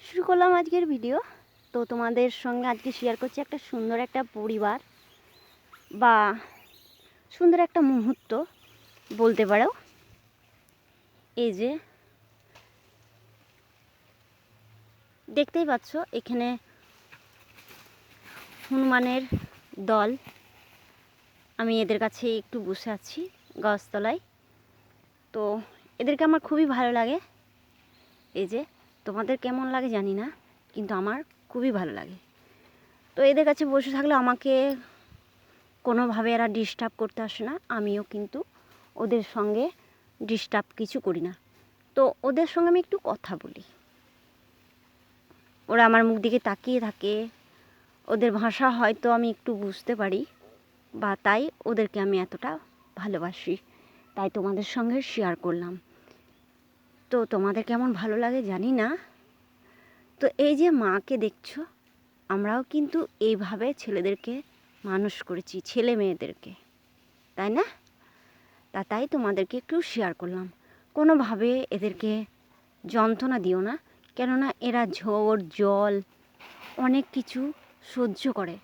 শুরু করলাম আজকের ভিডিও। তো তোমাদের সঙ্গে আজকে শেয়ার করছি একটা সুন্দর একটা পরিবার বা সুন্দর একটা মুহূর্ত বলতে পারো। এই যে দেখতেই পাচ্ছ এখানে হনুমানের দল। আমি এদের কাছে একটু বসে আছি গাছতলায়। তো এদেরকে আমার খুবই ভালো লাগে। এই যে তোমাদের কেমন লাগে জানি না, কিন্তু আমার খুবই ভালো লাগে। তো এদের কাছে বসে থাকলে আমাকে কোনোভাবে এরা ডিস্টার্ব করতে আসে না, আমিও কিন্তু ওদের সঙ্গে ডিস্টার্ব কিছু করি না। তো ওদের সঙ্গে আমি একটু কথা বলি, ওরা আমার মুখ দিকে তাকিয়ে থাকে। ওদের ভাষা হয়তো আমি একটু বুঝতে পারি, বা তাই ওদেরকে আমি এতটা ভালোবাসি, তাই তোমাদের সঙ্গে শেয়ার করলাম। তো তোমাদের কেমন ভালো লাগে জানি না। তো এই যে মাকে দেখছো, আমরাও কিন্তু এইভাবে ছেলেদেরকে মানুষ করেছি, ছেলে মেয়েদেরকে, তাই না? তাই তোমাদেরকে একটু শেয়ার করলাম। কোনোভাবে এদেরকে যন্ত্রণা দিও না, কেননা এরা ঝড় জল অনেক কিছু সহ্য করে,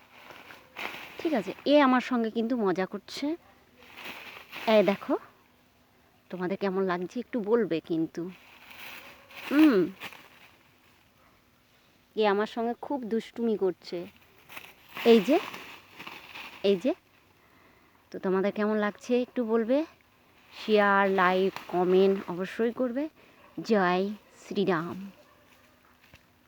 ঠিক আছে? আমার সঙ্গে কিন্তু মজা করছে। দেখো তোমাদের কেমন লাগছে একটু বলবে কিন্তু। আমার সঙ্গে খুব দুষ্টুমি করছে। এই যে এই যে তো তোমাদের কেমন লাগছে একটু বলবে। শেয়ার, লাইক, কমেন্ট অবশ্যই করবে। জয় শ্রীরাম।